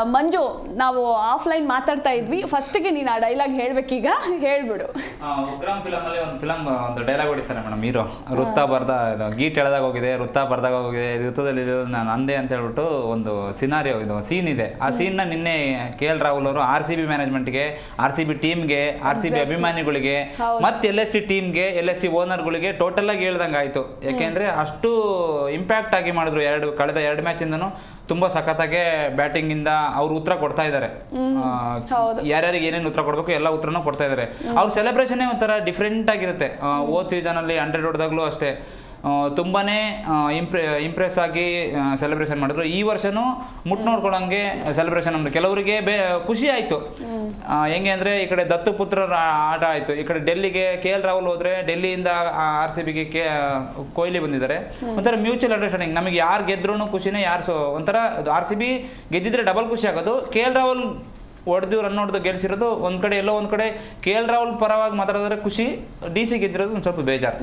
ಮಂಜು, ನಾವು ಆಫ್ಲೈನ್ ಮಾತಾಡ್ತಾ ಇದ್ವಿ. ಫಸ್ಟ್ಗೆ ನೀನು ಆ ಡೈಲಾಗ್ ಹೇಳ್ಬೇಕೀಗ, ಹೇಳ್ಬಿಡು. ಉಗ್ರಂ ಫಿಲಮ್ ಅಲ್ಲಿ ಒಂದು ಡೈಲಾಗ್ ಹೊಡಿತಾರೆ ಮೇಡಮ್ ಹೀರೋ. ವೃತ್ತ ಬರ್ದ ಗೀಟ್ ಎಳೆದಾಗ ಹೋಗಿದೆ, ವೃತ್ತ ಬರ್ದಾಗ ಹೋಗಿದೆ, ಋತುದಲ್ಲಿ ನಾನು ಅಂದೆ ಅಂತ ಹೇಳ್ಬಿಟ್ಟು ಒಂದು ಸಿನಾರಿಯೋ ಇದು ಸೀನ್ ಇದೆ. ಆ ಸೀನ್ ನ ನಿನ್ನೆ KL ರಾಹುಲ್ ಅವರು RCB ಮ್ಯಾನೇಜ್ಮೆಂಟ್ಗೆ, RCB ಟೀಮ್ಗೆ, RCB ಅಭಿಮಾನಿಗಳಿಗೆ ಮತ್ತೆ LST ಟೀಮ್ಗೆ, LST ಓನರ್ಗಳಿಗೆ ಟೋಟಲ್ ಆಗಿ ಹೇಳ್ದಂಗೆ ಆಯ್ತು. ಯಾಕೆಂದ್ರೆ ಅಷ್ಟು ಇಂಪ್ಯಾಕ್ಟ್ ಆಗಿ ಮಾಡಿದ್ರು. ಕಳೆದ 2 ಮ್ಯಾಚ್ ಇಂದನು ತುಂಬಾ ಸಖತ್ತಾಗೆ ಬ್ಯಾಟಿಂಗ್ ಇಂದ ಅವ್ರು ಉತ್ತರ ಕೊಡ್ತಾ ಇದ್ದಾರೆ. ಯಾರ್ಯಾರಿಗೆ ಏನೇನು ಉತ್ತರ ಕೊಡ್ಬೇಕು ಎಲ್ಲ ಉತ್ತರನೂ ಕೊಡ್ತಾ ಇದ್ದಾರೆ. ಅವ್ರ ಸೆಲೆಬ್ರೇಷನ್ ಒಂಥರ ಡಿಫ್ರೆಂಟ್ ಆಗಿರುತ್ತೆ. ಹೋದ್ ಸೀಸನ್ ಅಲ್ಲಿ 100 ಹೊಡೆದಾಗ್ಲೂ ಅಷ್ಟೇ ತುಂಬಾನೇ ಇಂಪ್ರೆಸ್ ಆಗಿ ಸೆಲೆಬ್ರೇಷನ್ ಮಾಡಿದ್ರು. ಈ ವರ್ಷನೂ ನೋಡ್ಕೊಳಂಗೆ ಸೆಲೆಬ್ರೇಷನ್ ಅಂದ್ರೆ ಕೆಲವರಿಗೆ ಖುಷಿ ಆಯ್ತು. ಹೆಂಗೆ ಅಂದ್ರೆ ಈ ಕಡೆ ದತ್ತುಪುತ್ರರ ಆಟ ಆಯ್ತು, ಈ ಕಡೆ ಡೆಲ್ಲಿಗೆ KL ರಾಹುಲ್ ಹೋದ್ರೆ ಡೆಲ್ಲಿಯಿಂದ RCBಗೆ ಕೊಹ್ಲಿ ಬಂದಿದ್ದಾರೆ. ಒಂಥರ ಮ್ಯೂಚುವಲ್ ಅಂಡರ್ಸ್ಟ್ಯಾಂಡಿಂಗ್. ನಮಗೆ ಯಾರು ಗೆದ್ರೂ ಖುಷಿನೇ, ಒಂಥರ RCB ಗೆದ್ದಿದ್ರೆ ಡಬಲ್ ಖುಷಿ ಆಗೋದು. KL ರಾಹುಲ್ ಹೊಡೆದು ರನ್ ಹೊಡೆದು ಗೆಲ್ಸಿರೋದು ಒಂದ್ ಕಡೆ, ಎಲ್ಲೋ ಒಂದ್ ಕಡೆ KL ರಾಹುಲ್ ಪರವಾಗಿ ಮಾತಾಡಿದ್ರೆ ಖುಷಿ, DC ಗೆದ್ದಿರೋದು ಒಂದು ಸ್ವಲ್ಪ ಬೇಜಾರು.